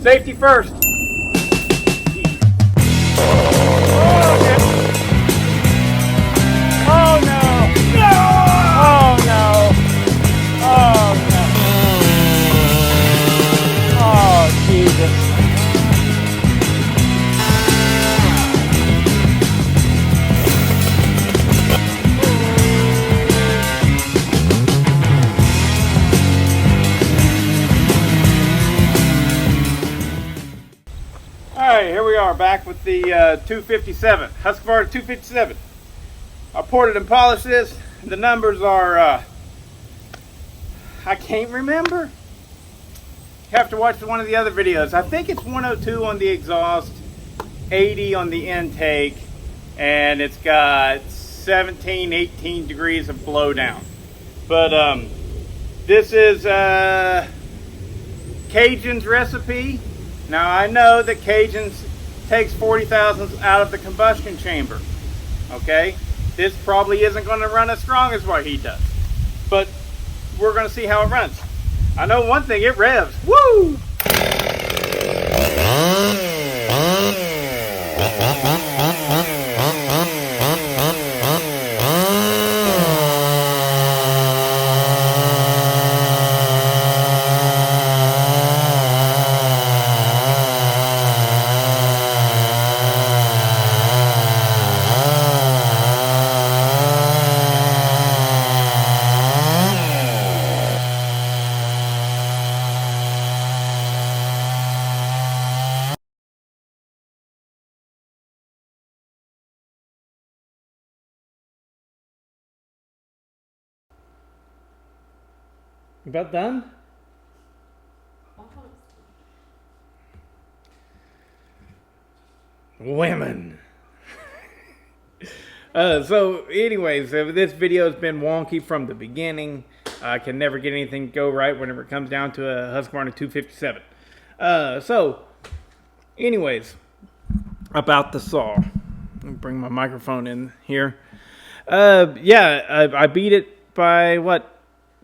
Safety first. Oh no! No! Oh no! Oh no! Oh Jesus! Alright, here we are back with the 257, Husqvarna 257. I poured it and polished this. The numbers are, I can't remember. You have to watch one of the other videos. I think it's 102 on the exhaust, 80 on the intake, and it's got 17, 18 degrees of blowdown. But this is Cajun's recipe. Now I know that Cajun's takes 40 thousandths out of the combustion chamber, okay? This probably isn't going to run as strong as what he does, but we're going to see how it runs. I know one thing, it revs. Woo! About done? Women. So anyways, this video has been wonky from the beginning. I can never get anything to go right whenever it comes down to a Husqvarna 257. So anyways, about the saw. Let me bring my microphone in here. Yeah, I beat it by what?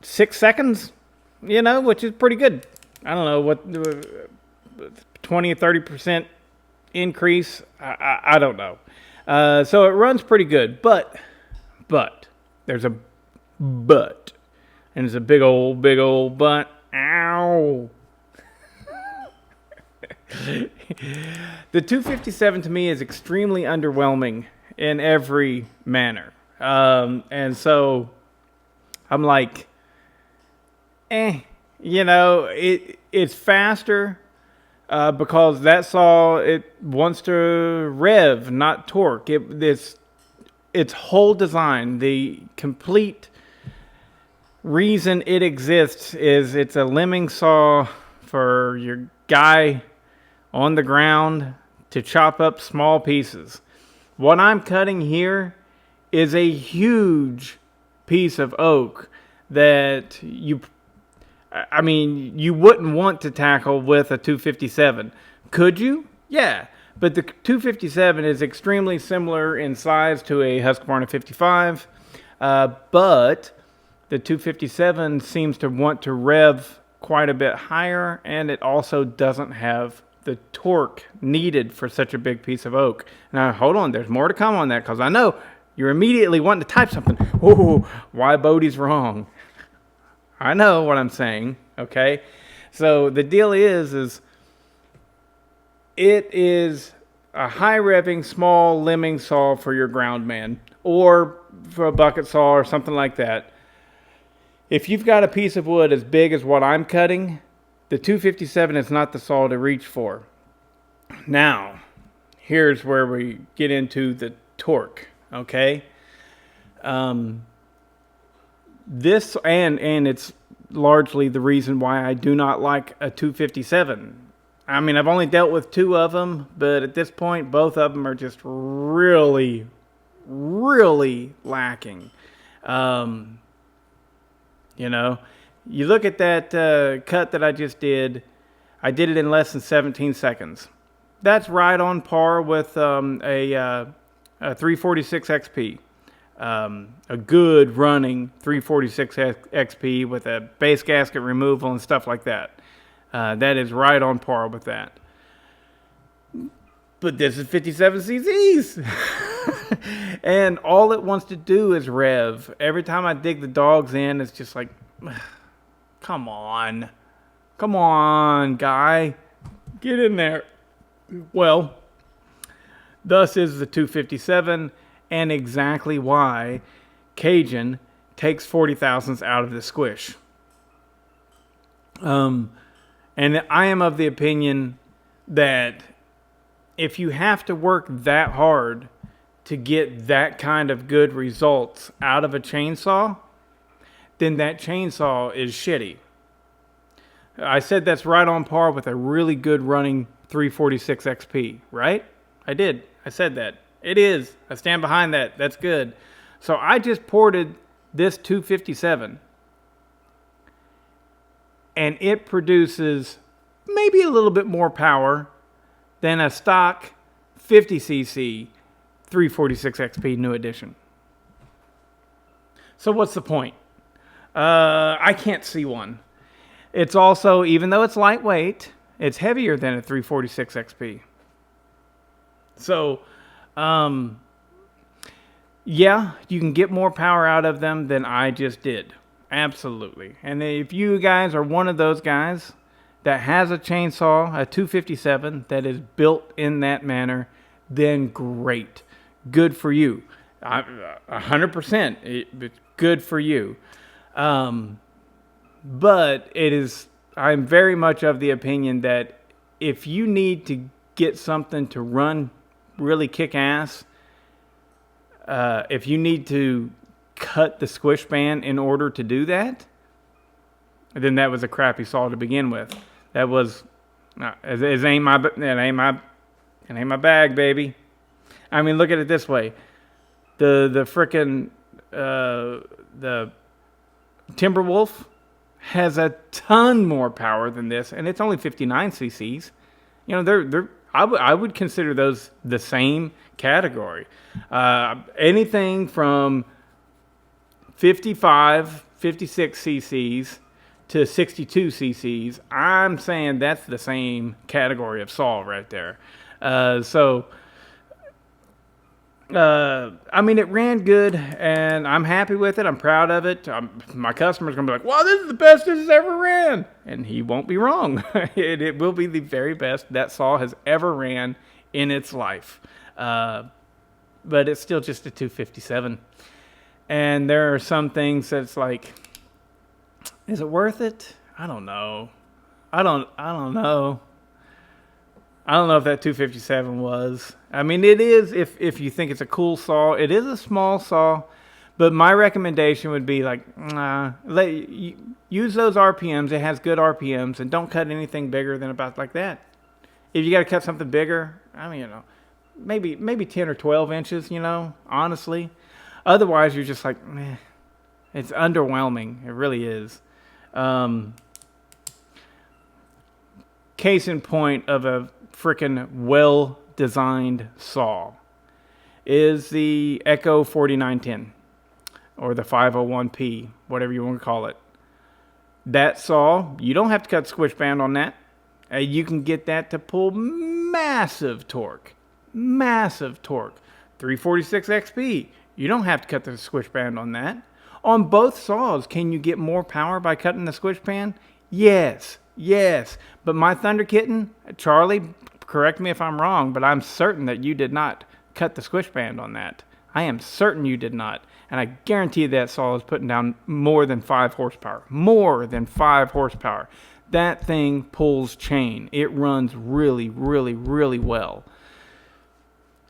6 seconds, you know, which is pretty good. I don't know what 20 or 30% increase. I don't know. So it runs pretty good, but there's a but, and it's a big old but. Ow. The 257 to me is extremely underwhelming in every manner, and so I'm like, you know, it's faster because that saw, it wants to rev, not torque. Its whole design, the complete reason it exists is it's a limbing saw for your guy on the ground to chop up small pieces. What I'm cutting here is a huge piece of oak that you wouldn't want to tackle with a 257. Could you? Yeah. But the 257 is extremely similar in size to a Husqvarna 55. But the 257 seems to want to rev quite a bit higher, and it also doesn't have the torque needed for such a big piece of oak. Now, hold on. There's more to come on that, because I know you're immediately wanting to type something. Oh, why Bodie's wrong. I know what I'm saying, okay? So the deal is it is a high revving small limbing saw for your ground man, or for a bucket saw or something like that. If you've got a piece of wood as big as what I'm cutting, the 257 is not the saw to reach for. Now, here's where we get into the torque, okay? This, and it's largely the reason why I do not like a 257. I mean, I've only dealt with 2 of them, but at this point, both of them are just really, really lacking. You know, you look at that cut that I just did. I did it in less than 17 seconds. That's right on par with a 346 XP. A good running 346 XP with a base gasket removal and stuff like that. That is right on par with that. But this is 57 cc's. And all it wants to do is rev. Every time I dig the dogs in, it's just like, come on. Come on, guy. Get in there. Well, thus is the 257, and exactly why Cajun takes 40 thousandths out of the squish. And I am of the opinion that if you have to work that hard to get that kind of good results out of a chainsaw, then that chainsaw is shitty. I said that's right on par with a really good running 346 XP, right? I did. I said that. It is. I stand behind that. That's good. So I just ported this 257, and it produces maybe a little bit more power than a stock 50cc 346 XP new edition. So what's the point? I can't see one. It's also, even though it's lightweight, it's heavier than a 346 XP. So, yeah, you can get more power out of them than I just did. Absolutely. And if you guys are one of those guys that has a chainsaw, a 257, that is built in that manner, then great. Good for you. 100%. It's good for you. But I'm very much of the opinion that if you need to get something to run really kick ass, if you need to cut the squish band in order to do that, then that was a crappy saw to begin with. That was, it ain't my bag, baby. I mean, look at it this way. The frickin', the Timberwolf has a ton more power than this, and it's only 59 cc's. You know, I would consider those the same category. Anything from 55, 56 cc's to 62 cc's, I'm saying that's the same category of saw right there. I mean, it ran good, and I'm happy with it. I'm proud of it. My customer's going to be like, wow, this is the best this has ever ran. And he won't be wrong. It will be the very best that saw has ever ran in its life. But it's still just a 257. And there are some things that's like, is it worth it? I don't know. I don't know. I don't know if that 257 was. I mean, it is, if you think it's a cool saw. It is a small saw, but my recommendation would be like, use those RPMs. It has good RPMs, and don't cut anything bigger than about like that. If you got to cut something bigger, I mean, maybe 10 or 12 inches, honestly. Otherwise, you're just like, meh. It's underwhelming. It really is. Case in point of a freaking well-designed saw is the Echo 4910 or the 501P, whatever you want to call it. That saw, you don't have to cut squish band on that. You can get that to pull massive torque. 346 XP, you don't have to cut the squish band on that. On both saws, can you get more power by cutting the squish band? Yes. But my Thunder Kitten, Charlie, correct me if I'm wrong, but I'm certain that you did not cut the squish band on that. I am certain you did not. And I guarantee that saw is putting down more than 5 horsepower. More than 5 horsepower. That thing pulls chain. It runs really, really, really well.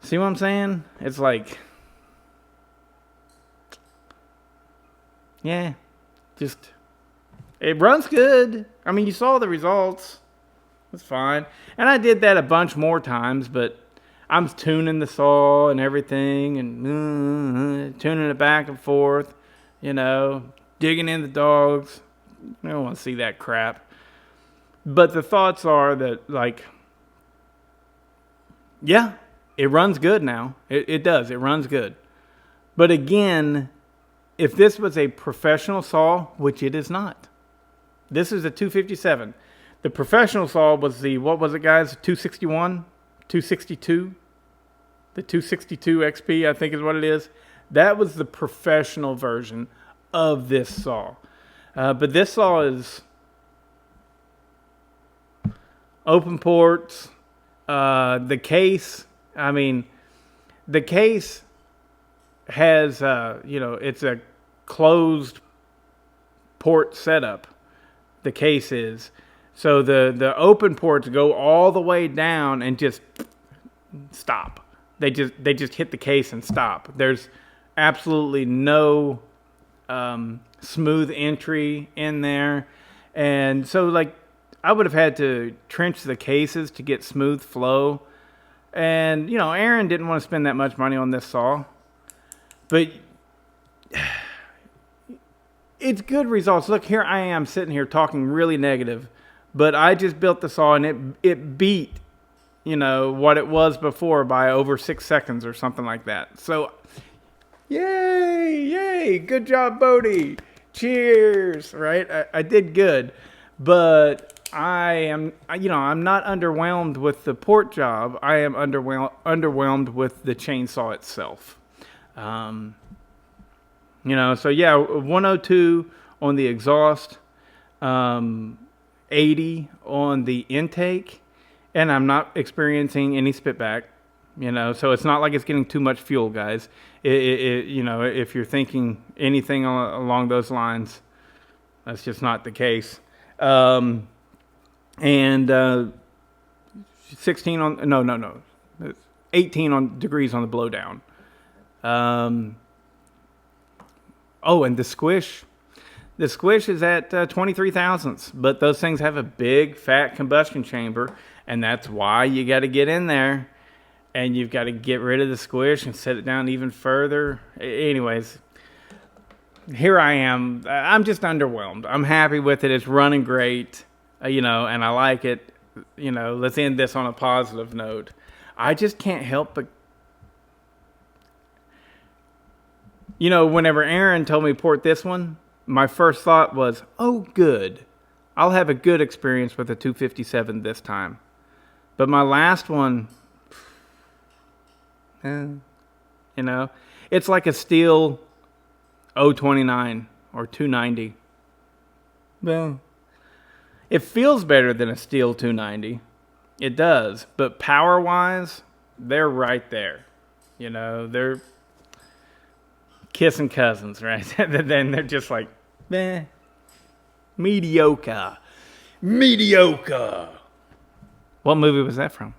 See what I'm saying? It's like, yeah, just, it runs good. I mean, you saw the results. It's fine. And I did that a bunch more times, but I'm tuning the saw and everything and tuning it back and forth, digging in the dogs. I don't want to see that crap. But the thoughts are that, like, yeah, it runs good now. It does. It runs good. But again, if this was a professional saw, which it is not. This is a 257. The professional saw was the, what was it, guys? 261? 262? The 262 XP, I think is what it is. That was the professional version of this saw. But this saw is open ports. The case, I mean, the case has, it's a closed port setup. The case is. So the open ports go all the way down and just stop. They just hit the case and stop. There's absolutely no smooth entry in there. And so, like, I would have had to trench the cases to get smooth flow. And, Aaron didn't want to spend that much money on this saw. But it's good results. Look, here I am sitting here talking really negative. But I just built the saw and it beat, what it was before by over 6 seconds or something like that. So, yay, good job, Bodie. Cheers, right? I did good. But I am, I'm not underwhelmed with the port job. I am underwhelmed with the chainsaw itself. So yeah, 102 on the exhaust, 80 on the intake, and I'm not experiencing any spitback. So it's not like it's getting too much fuel, guys. If you're thinking anything along those lines, that's just not the case. And 16 on, no, 18 on degrees on the blowdown. And the squish is at 23 thousandths, but those things have a big fat combustion chamber, and that's why you got to get in there, and you've got to get rid of the squish and set it down even further. Anyways, here I am. I'm just underwhelmed. I'm happy with it. It's running great, and I like it. Let's end this on a positive note. I just can't help but, whenever Aaron told me to port this one, my first thought was, oh, good. I'll have a good experience with the 257 this time. But my last one, it's like a steel 029 or 290. Well, it feels better than a steel 290. It does. But power-wise, they're right there. They're kissing cousins, right? Then they're just like, mediocre. What movie was that from?